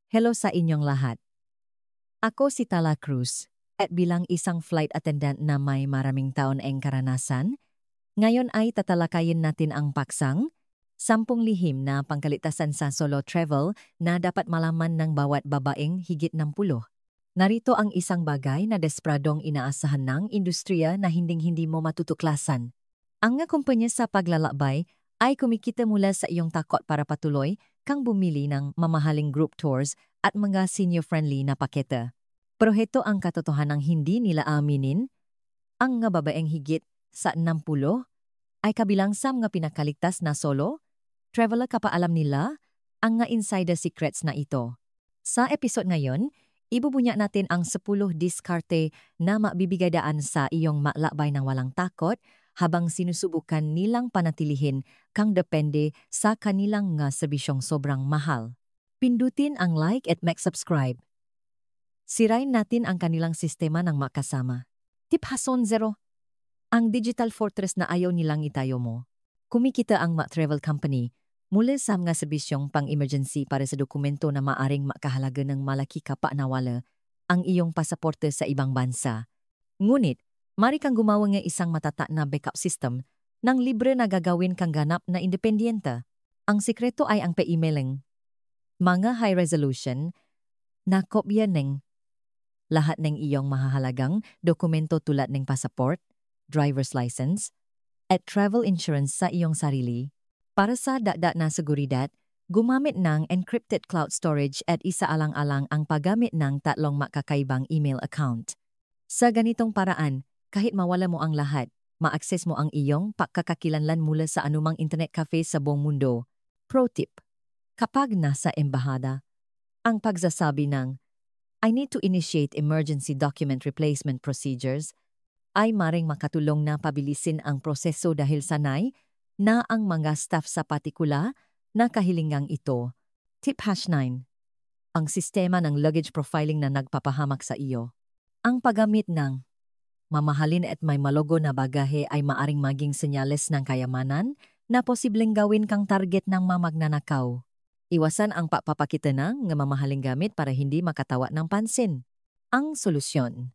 Hello sa inyong lahat. Ako si Tala Cruz, at bilang isang flight attendant na may maraming taon ang karanasan, ngayon ay tatalakayin natin ang paksang, 10 lihim na pangkalitasan sa solo travel na dapat malaman ng bawat babaeng higit 60. Narito ang isang bagay na despradong inaasahan ng industriya na hinding-hindi mo matutuklasan. Ang nga kumpanya sa paglalakbay ay kumikita mula sa iyong takot para patuloy kang bumili ng mamahaling group tours at mga senior-friendly na paketa. Pero heto ang katotohanang hindi nila aminin, ang nga babaeng higit sa 60 ay kabilang sa mga pinakaligtas na solo traveler kapaalam nila ang nga insider secrets na ito. Sa episode ngayon, ibubunya natin ang 10 diskarte na mabibigay daan sa iyong maglakbay ng walang takot habang sinusubukan nilang panatilihin kang depende sa kanilang nga serbisyong sobrang mahal. Pindutin ang like at mag-subscribe. Sirain natin ang kanilang sistema ng makasama. Tip Hason 0. Ang digital fortress na ayaw nilang itayo mo. Kumikita ang travel company mula sa mga serbisyong pang-emergency para sa dokumento na maaring makahalaga ng malaki kapa nawala ang iyong pasaporte sa ibang bansa. Ngunit, mari kang gumawa ng isang matata na backup system nang libre na gagawin kang ganap na independyente. Ang sikreto ay ang pa-emailing. Mga high resolution na kopya ng lahat ng iyong mahahalagang dokumento tulad ng passport, driver's license, at travel insurance sa iyong sarili. Para sa dagdag na seguridad, gumamit ng encrypted cloud storage at isaalang-alang ang paggamit ng 3 makakaibang email account. Sa ganitong paraan, kahit mawala mo ang lahat, ma-access mo ang iyong pagkakakilanlan mula sa anumang internet cafe sa buong mundo. Pro tip: kapag nasa embahada, ang pagsasabi ng I need to initiate emergency document replacement procedures ay maring makatulong na pabilisin ang proseso dahil sanay na ang mga staff sa patikula na kahilingang ito. Tip #9. Ang sistema ng luggage profiling na nagpapahamak sa iyo. Ang paggamit ng mamahalin at may malogo na bagahe ay maaring maging senyales ng kayamanan na posibleng gawin kang target ng magnanakaw. Iwasan ang pagpapakita ng mamahaling gamit para hindi makatawa ng pansin. Ang solusyon: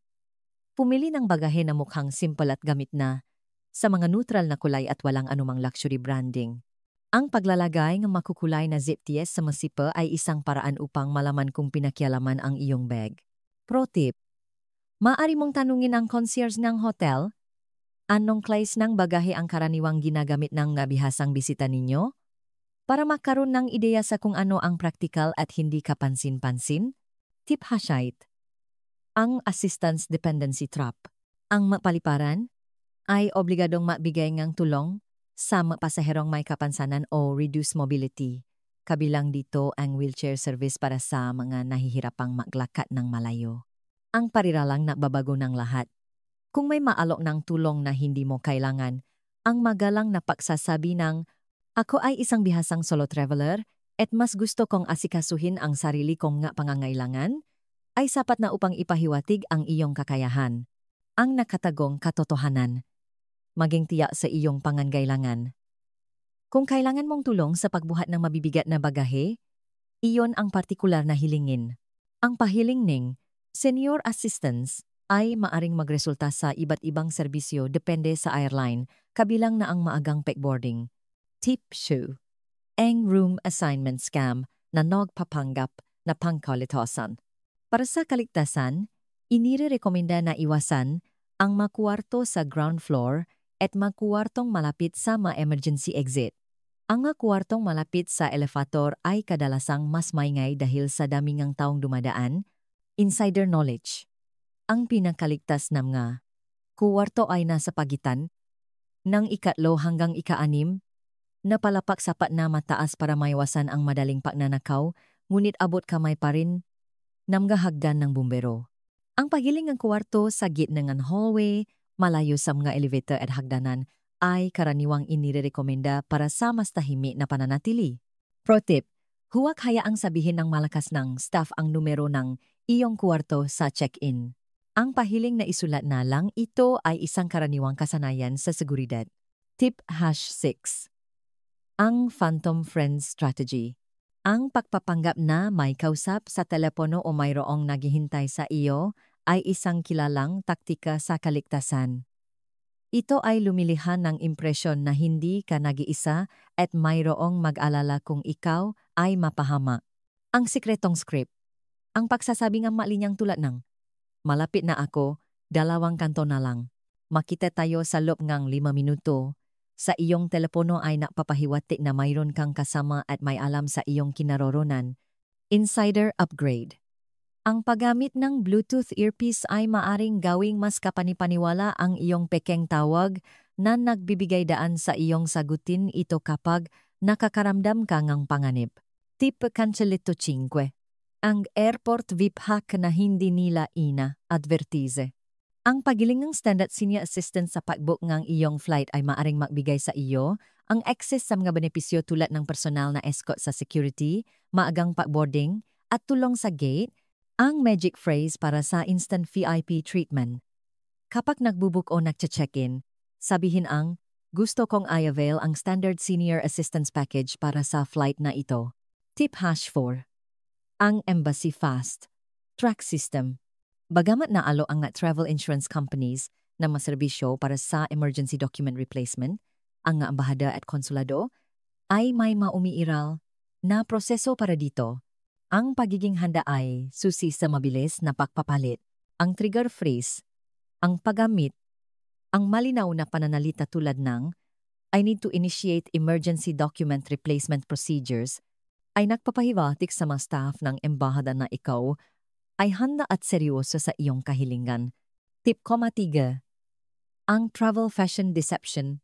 pumili ng bagahe na mukhang simple at gamit na, sa mga neutral na kulay at walang anumang luxury branding. Ang paglalagay ng makukulay na zip ties sa masipa ay isang paraan upang malaman kung pinakialaman ang iyong bag. Pro tip: maaari mong tanungin ang concierge ng hotel, anong class ng bagahe ang karaniwang ginagamit ng bihasang bisita ninyo? Para makaroon ng ideya sa kung ano ang practical at hindi kapansin-pansin. Tip #8. Ang assistance dependency trap. Ang mapaliparan ay obligadong magbigay ng tulong sa pasaherong may kapansanan o reduced mobility. Kabilang dito ang wheelchair service para sa mga nahihirapang maglakad ng malayo. Ang pariralang nababago ng lahat. Kung may maalok ng tulong na hindi mo kailangan, ang magalang na pagsasabi ng ako ay isang bihasang solo traveler at mas gusto kong asikasuhin ang sarili kong nga pangangailangan ay sapat na upang ipahiwatig ang iyong kakayahan. Ang nakatagong katotohanan. Maging tiyak sa iyong pangangailangan. Kung kailangan mong tulong sa pagbuhat ng mabibigat na bagahe, iyon ang partikular na hilingin. Ang pahiling ng senior assistance ay maaring magresulta sa iba't ibang serbisyo depende sa airline, kabilang na ang maagang pegboarding. Tip 2. Ang room assignment scam na nagpapanggap na pangkalitosan. Para sa kaligtasan, inirekomenda na iwasan ang makwarto sa ground floor at makwartong malapit sa emergency exit. Ang makwartong malapit sa elevator ay kadalasang mas maingay dahil sa dami ng taong dumadaan. Insider knowledge. Ang pinakaligtas na mga kwarto ay nasa pagitan ng 3 hanggang 6 na palapak sapat na mataas para maiwasan ang madaling pagnanakaw, ngunit abot kamay pa rin namgahagdan ng bumbero. Ang pagiling ng kwarto sa gitna ng hallway, malayo sa mga elevator at hagdanan, ay karaniwang inirekomenda para sa mas tahimik na pananatili. Pro tip: huwag hayaang sabihin ng malakas ng staff ang numero ng iyong kwarto sa check-in. Ang pahiling na isulat na lang ito ay isang karaniwang kasanayan sa seguridad. Tip #6. Ang Phantom Friends Strategy. Ang pagpapanggap na may kausap sa telepono o mayroong naghihintay sa iyo ay isang kilalang taktika sa kaligtasan. Ito ay lumilihan ng impresyon na hindi ka nag-iisa at mayroong mag-alala kung ikaw ay mapahama. Ang sikretong script. Ang pagsasabi ng malinyang tulad ng, "Malapit na ako, 2 kanto na lang. Makita tayo sa loob ng 5 minuto." Sa iyong telepono ay napapahiwatig na mayroon kang kasama at may alam sa iyong kinaroroonan. Insider upgrade. Ang paggamit ng Bluetooth earpiece ay maaring gawing mas kapanipaniwala ang iyong pekeng tawag na nagbibigay daan sa iyong sagutin ito kapag nakakaramdam ka ng panganib. Tip Cancelito 5. Ang airport VIP hack na hindi nila ina-advertise. Ang pagiling ng standard senior assistant sa pagbook ng iyong flight ay maaring magbigay sa iyo ang access sa mga benepisyo tulad ng personal na escort sa security, maagang pag-boarding, at tulong sa gate, ang magic phrase para sa instant VIP treatment. Kapag nagbubook o nagche-check-in, sabihin ang, "Gusto kong i-avail ang standard senior assistance package para sa flight na ito." Tip #4. Ang Embassy Fast Track System. Bagamat naalo ang travel insurance companies na maserbisyo para sa emergency document replacement, ang ambahada at konsulado ay may maumiiral na proseso para dito. Ang pagiging handa ay susi sa mabilis na pagpapalit, ang trigger phrase, ang paggamit, ang malinaw na pananalita tulad ng, "I need to initiate emergency document replacement procedures," ay nagpapahiwatig sa mga staff ng embahada na ikaw ay handa at seryoso sa iyong kahilingan. Tip 3. Ang travel fashion deception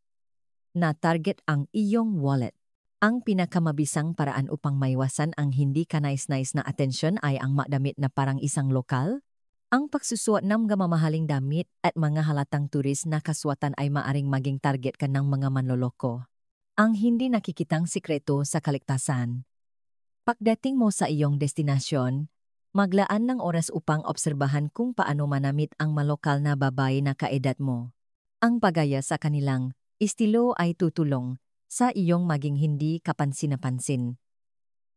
na target ang iyong wallet. Ang pinakamabisang paraan upang maiwasan ang hindi kanais-nais na atensyon ay ang makdamit na parang isang lokal. Ang pagsusuot ng mamahaling damit at mga halatang turis na kaswatan ay maaring maging target ka ng mga manloloko. Ang hindi nakikitang sikreto sa kaligtasan. Pagdating mo sa iyong destinasyon, maglaan ng oras upang obserbahan kung paano manamit ang malokal na babae na kaedad mo. Ang pagaya sa kanilang estilo ay tutulong sa iyong maging hindi kapansin-napansin.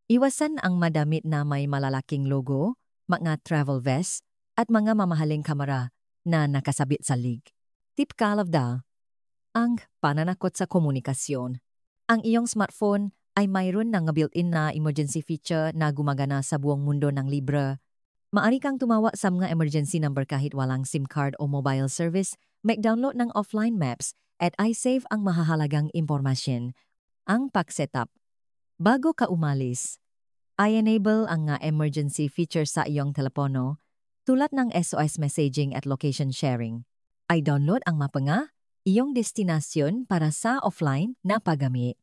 Iwasan ang madamit na may malalaking logo, mga travel vest, at mga mamahaling kamera na nakasabit sa lig. Tip 4. Ang pananakot sa komunikasyon. Ang iyong smartphone ay mayroon ng built-in na emergency feature na gumagana sa buong mundo ng libre. Maaari kang tumawa sa mga emergency number kahit walang SIM card o mobile service, mag-download ng offline maps, at i-save ang mahahalagang impormasyon. Ang pag-setup. Bago ka umalis, i-enable ang emergency feature sa iyong telepono tulad ng SOS messaging at location sharing. I-download ang mapa nga iyong destinasyon para sa offline na paggamit.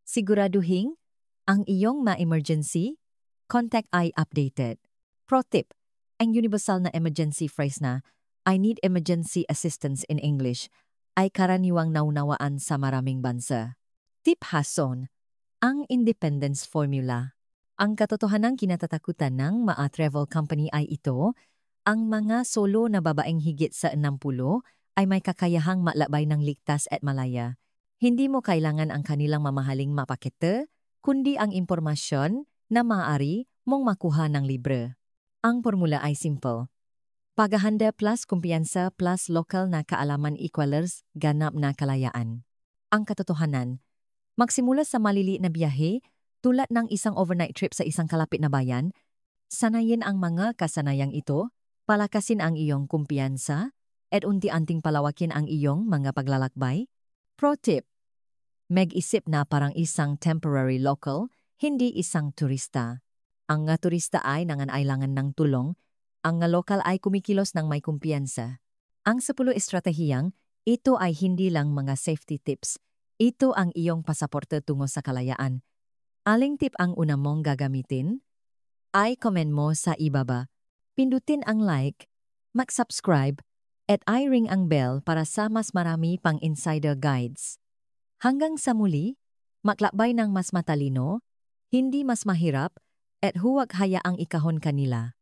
Siguraduhin ang iyong ma-emergency contact ay updated. Pro tip, ang universal na emergency phrase na "I need emergency assistance" in English ay karaniwang naunawaan sa maraming bansa. Tip hason, ang independence formula. Ang katotohanang kinatatakutan ng mga travel company ay ito, ang mga solo na babaeng higit sa 60 ay may kakayahang malabay ng ligtas at malaya. Hindi mo kailangan ang kanilang mamahaling mapakete, kundi ang impormasyon na maaari mong makuha ng libre. Ang formula ay simple. Paghahanda plus kumpiyansa plus lokal na kaalaman equals ganap na kalayaan. Ang katotohanan, magsimula sa maliliit na biyahe tulad ng isang overnight trip sa isang kalapit na bayan, sanayin ang mga kasanayang ito, palakasin ang iyong kumpiyansa, at unti-unting palawakin ang iyong mga paglalakbay. Pro tip, mag-isip na parang isang temporary local, hindi isang turista. Ang nga turista ay nangangailangan ng tulong, ang nga lokal ay kumikilos ng may kumpiyansa. Ang 10 estratehiyang, ito ay hindi lang mga safety tips, ito ang iyong pasaporte tungo sa kalayaan. Aling tip ang una mong gagamitin? I-comment mo sa ibaba. Pindutin ang like, mag-subscribe, at i-ring ang bell para sa mas marami pang insider guides. Hanggang sa muli, maglakbay ng mas matalino, hindi mas mahirap, at huwag hayaang ikahon kanila.